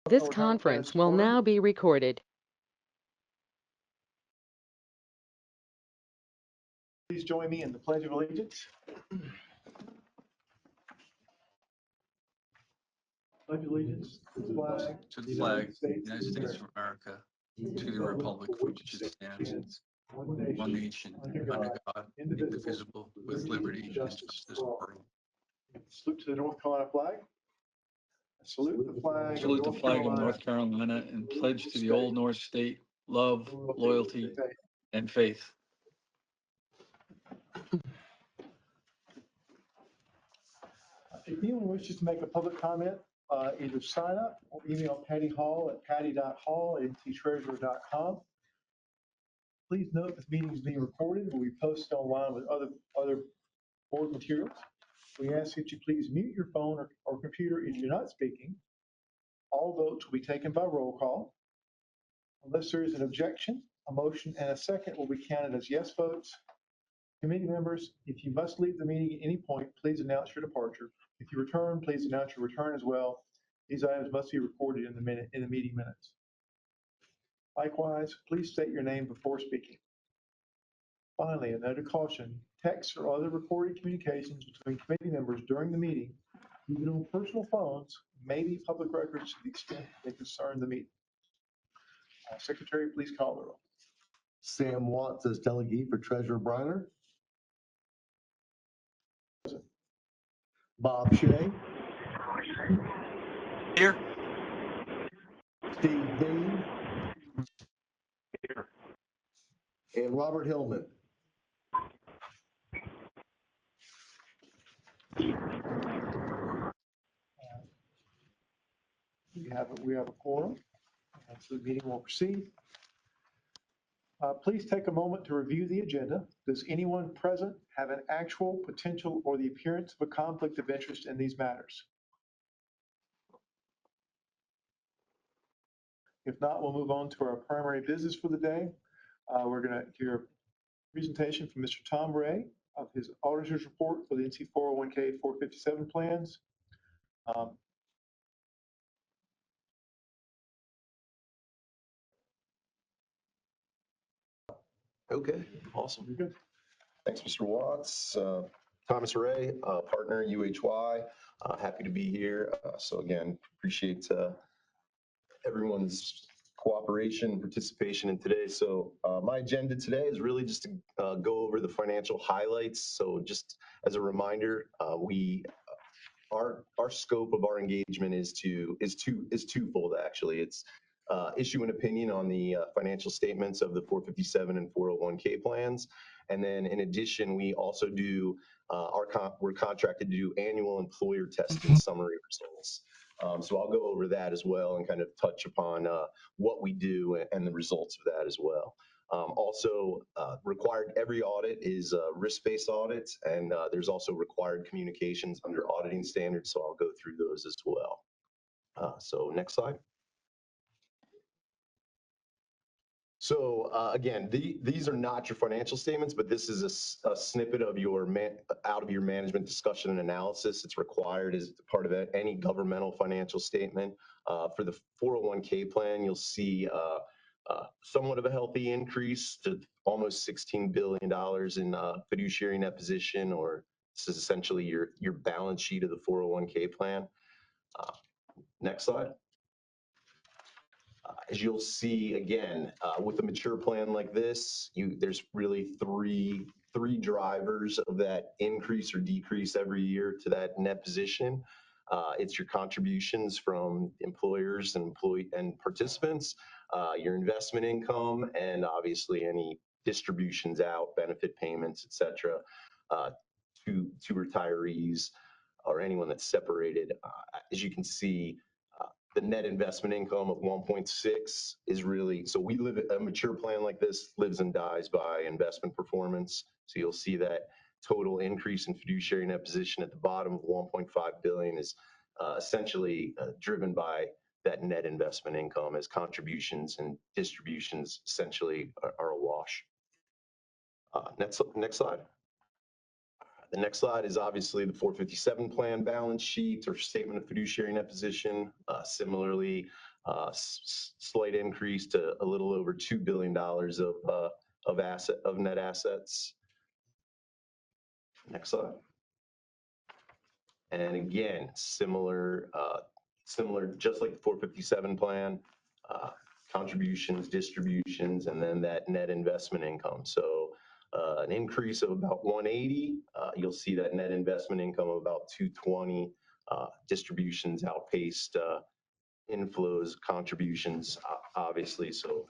This conference will now be recorded. Please join me in the Pledge of Allegiance. Pledge allegiance to the flag of the United States of America, to the republic for which it stands, one nation, under God, indivisible, with liberty and justice for all. Salute to the North Carolina flag. Salute the flag. Salute the flag of North Carolina and pledge to the Old North State love, loyalty, and faith. If anyone wishes to make a public comment, either sign up or email Patty Hall at patty.hall@ntreasurer.com. Please note this meeting is being recorded and will be posted online with other board materials. We ask that you please mute your phone or computer if you're not speaking. All votes will be taken by roll call. Unless there is an objection, a motion and a second will be counted as yes votes. Committee members, if you must leave the meeting at any point, please announce your departure. If you return, please announce your return as well. These items must be recorded in the meeting minutes. Likewise, please state your name before speaking. Finally, a note of caution, texts or other recorded communications between committee members during the meeting, even on personal phones, may be public records to the extent they concern the meeting. Secretary, please call the roll. Sam Watts as delegate for Treasurer Briner. Bob Shea. Here. Steve Dean. Here. And Robert Hillman. We have a quorum, so the meeting will proceed. Please take a moment to review the agenda. Does anyone present have an actual, potential, or the appearance of a conflict of interest in these matters? If not, we'll move on to our primary business for the day. We're going to hear a presentation from Mr. Tom Ray of his auditor's report for the NC 401k 457 plans. Okay, awesome. You're good. Thanks, Mr. Watts. Thomas Ray, partner, UHY. Happy to be here. So again, appreciate everyone's cooperation and participation in today. So my agenda today is really just to go over the financial highlights. So just as a reminder, our scope of our engagement is twofold actually. It's issue an opinion on the financial statements of the 457 and 401k plans. And then in addition, we also do, we're contracted to do annual employer testing summary results. So I'll go over that as well and kind of touch upon what we do and the results of that as well. Also required, every audit is risk-based audits, and there's also required communications under auditing standards. So I'll go through those as well. So next slide. So again, these are not your financial statements, but this is a snippet of your out of your management discussion and analysis. It's required as part of any governmental financial statement. For the 401k plan, you'll see somewhat of a healthy increase to almost $16 billion in fiduciary net position, or this is essentially your balance sheet of the 401k plan. Next slide. As you'll see, again, with a mature plan like this, there's really three drivers of that increase or decrease every year to that net position. It's your contributions from employers and participants, your investment income, and obviously any distributions out, benefit payments, et cetera, to retirees or anyone that's separated. As you can see, the net investment income of 1.6 is really, so we live a mature plan like this lives and dies by investment performance. So you'll see that total increase in fiduciary net position at the bottom of 1.5 billion is essentially driven by that net investment income, as contributions and distributions essentially are a wash. Next slide. The next slide is obviously the 457 plan balance sheet or statement of fiduciary net position. Similarly, slight increase to a little over $2 billion of net assets. Next slide. And again, similar, just like the 457 plan, contributions, distributions, and then that net investment income. So an increase of about 180. You'll see that net investment income of about 220. Distributions outpaced inflows, contributions, obviously. So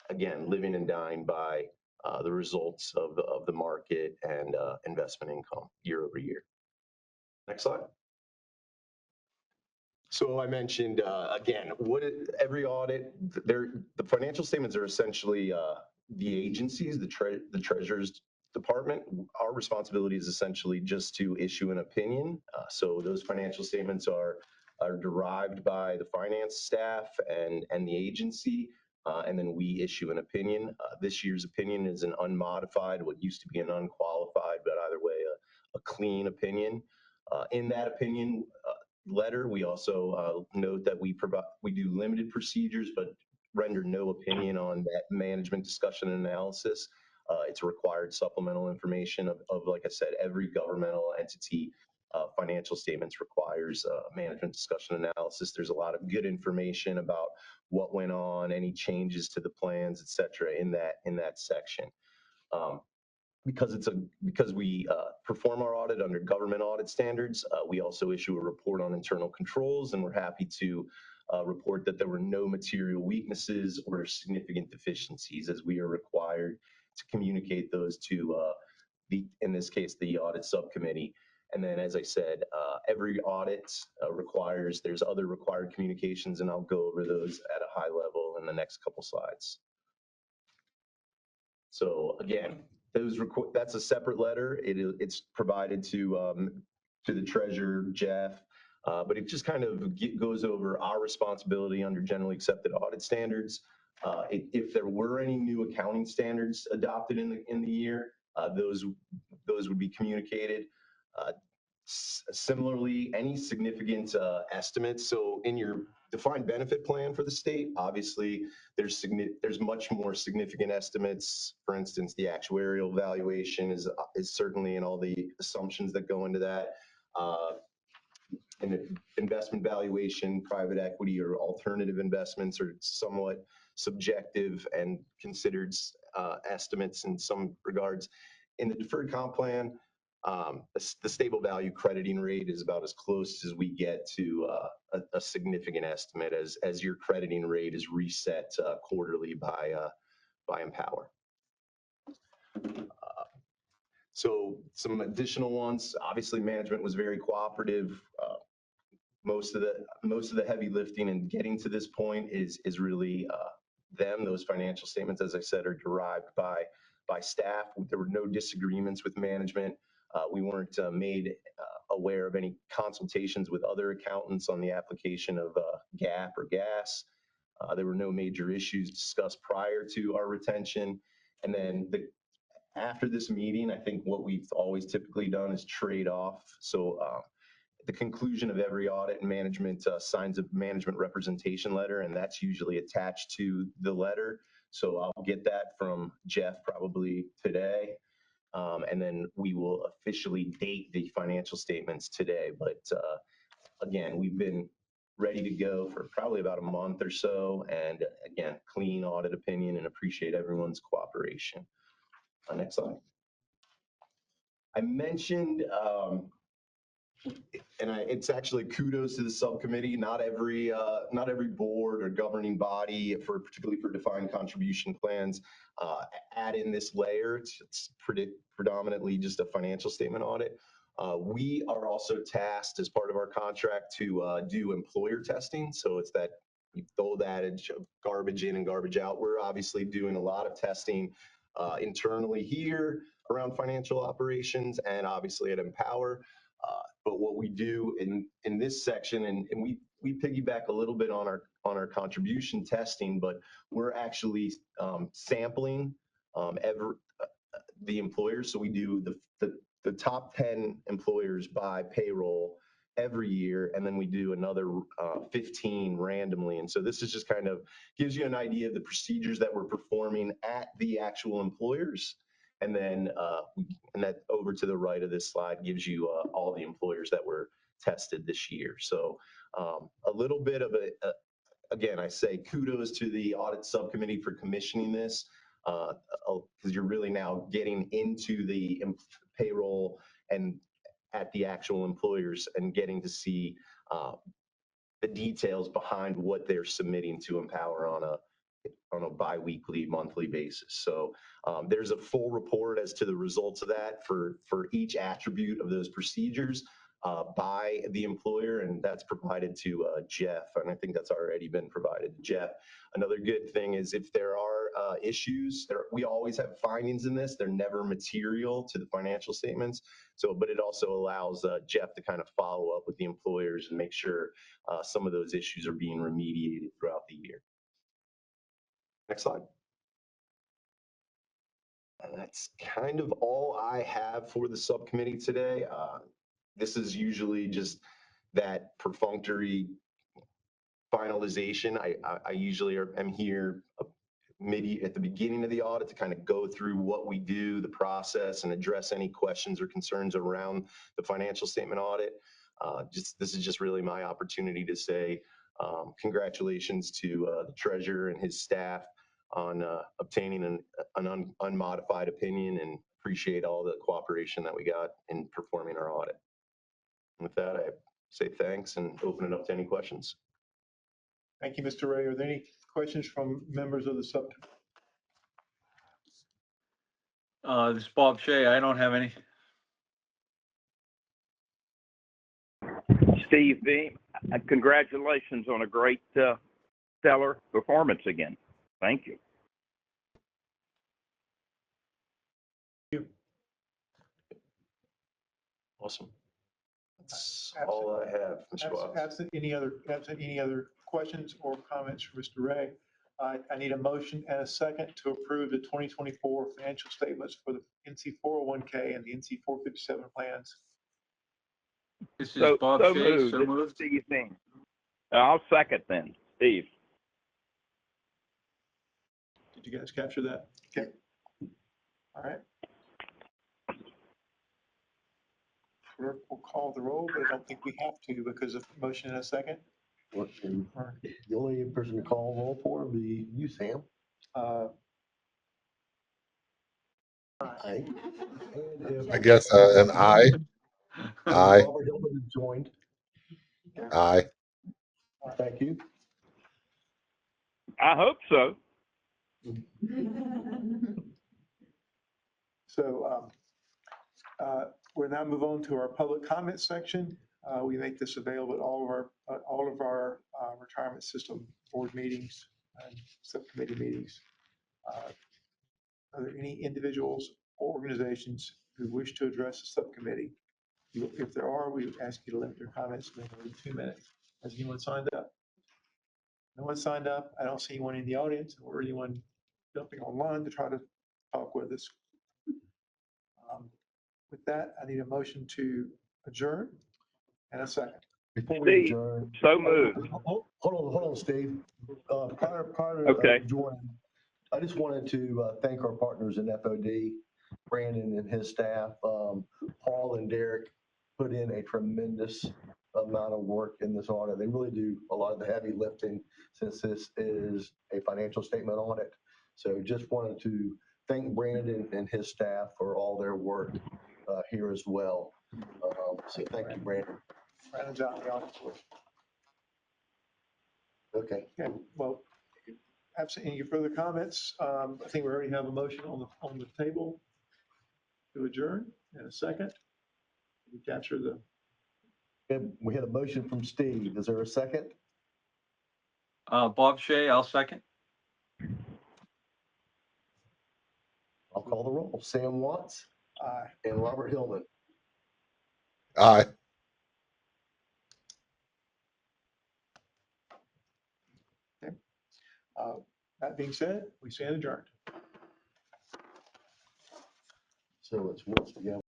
again, living and dying by the results of the market and investment income year over year. Next slide. So I mentioned, again, every audit, the financial statements are essentially the agencies, the Treasurer's Department. Our responsibility is essentially just to issue an opinion. So those financial statements are derived by the finance staff and the agency, and then we issue an opinion. This year's opinion is an unmodified, what used to be an unqualified, but either way, a clean opinion. In that opinion letter, we also note that we do limited procedures, but render no opinion on that management discussion and analysis. It's required supplemental information of, like I said, every governmental entity. Financial statements requires management discussion analysis. There's a lot of good information about what went on, any changes to the plans, et cetera, in that section. Because we perform our audit under government audit standards, we also issue a report on internal controls, and we're happy to report that there were no material weaknesses or significant deficiencies, as we are required to communicate those to in this case, the audit subcommittee. And then, as I said, every audit there's other required communications, and I'll go over those at a high level in the next couple slides. So again, that's a separate letter. It's provided to the treasurer, Jeff, but it just kind of goes over our responsibility under generally accepted audit standards. If there were any new accounting standards adopted in the year, those would be communicated. Similarly, any significant estimates. So in your defined benefit plan for the state, obviously there's much more significant estimates. For instance, the actuarial valuation is certainly in all the assumptions that go into that. And investment valuation, private equity, or alternative investments are somewhat subjective and considered estimates in some regards. In the deferred comp plan, the stable value crediting rate is about as close as we get to a significant estimate, as your crediting rate is reset quarterly by Empower. So some additional ones. Obviously, management was very cooperative. Most of the heavy lifting and getting to this point is really them. Those financial statements, as I said, are derived by staff. There were no disagreements with management. We weren't made aware of any consultations with other accountants on the application of GAAP or GAS. There were no major issues discussed prior to our retention. And then after this meeting, I think what we've always typically done is trade off. So the conclusion of every audit, management signs a management representation letter, and that's usually attached to the letter. So I'll get that from Jeff probably today. And then we will officially date the financial statements today. But again, we've been ready to go for probably about a month or so. And again, clean audit opinion, and appreciate everyone's cooperation. Next slide. I mentioned, it's actually kudos to the subcommittee. Not every board or governing body, particularly for defined contribution plans, add in this layer. It's predominantly just a financial statement audit. We are also tasked as part of our contract to do employer testing. So it's that old adage of garbage in and garbage out. We're obviously doing a lot of testing internally here around financial operations and obviously at Empower. But what we do in this section, and we piggyback a little bit on our contribution testing, but we're actually sampling the employers. So we do the the top 10 employers by payroll every year, and then we do another 15 randomly. And so this is just kind of gives you an idea of the procedures that we're performing at the actual employers. And then and that over to the right of this slide gives you all the employers that were tested this year. So a little bit of again, I say kudos to the audit subcommittee for commissioning this, because you're really now getting into the payroll and at the actual employers and getting to see the details behind what they're submitting to Empower on a biweekly, monthly basis. So there's a full report as to the results of that for each attribute of those procedures by the employer, and that's provided to Jeff, and I think that's already been provided to Jeff. Another good thing is if there are issues, we always have findings in this. They're never material to the financial statements. So, but it also allows Jeff to kind of follow up with the employers and make sure some of those issues are being remediated throughout the year. Next slide. And that's kind of all I have for the subcommittee today. This is usually just that perfunctory finalization. I usually am here maybe at the beginning of the audit to kind of go through what we do, the process, and address any questions or concerns around the financial statement audit. This is just really my opportunity to say congratulations to the treasurer and his staff on obtaining an unmodified opinion, and appreciate all the cooperation that we got in performing our audit. And with that, I say thanks and open it up to any questions. Thank you, Mr. Ray. Are there any questions from members of the subcommittee? This is Bob Shea. I don't have any. Steve V, congratulations on a great stellar performance again. Thank you. Awesome. That's all I have, Mr. Watts. Absent any other questions or comments from Mr. Ray, I need a motion and a second to approve the 2024 financial statements for the NC 401k and the NC 457 plans. This is Bob Shea. Moved. So This is moved. Steve V. I'll second then. Steve. Did you guys capture that? Okay. All right. Clerk will call the roll, but I don't think we have to because of motion and a second. The only person to call roll for would be you, Sam. Uh, Aye. And I guess an aye. Aye. Robert Hillman has joined. Aye. Thank you. I hope so. So we'll now move on to our public comment section. We make this available at all of our retirement system board meetings and subcommittee meetings. Are there any individuals or organizations who wish to address the subcommittee? If there are, we ask you to limit your comments to no more than 2 minutes. Has anyone signed up? No one signed up. I don't see anyone in the audience or anyone jumping online to try to talk with us. With that, I need a motion to adjourn and a second. Before we Steve, adjourn. so moved. Hold on, Steve. Prior to Okay. joining, I just wanted to thank our partners in FOD, Brandon and his staff. Paul and Derek put in a tremendous amount of work in this audit. They really do a lot of the heavy lifting since this is a financial statement audit. So just wanted to thank Brandon and his staff for all their work here as well. So thank you, Brandon. Brandon's out in the audience. Okay. Okay, well, absent any further comments, I think we already have a motion on the table to adjourn in a second. We capture the. We had a motion from Steve. Is there a second? Bob Shea, I'll second. I'll call the roll. Sam Watts Aye. and Robert Hillman. Aye. That being said, we stand adjourned. So it's once again.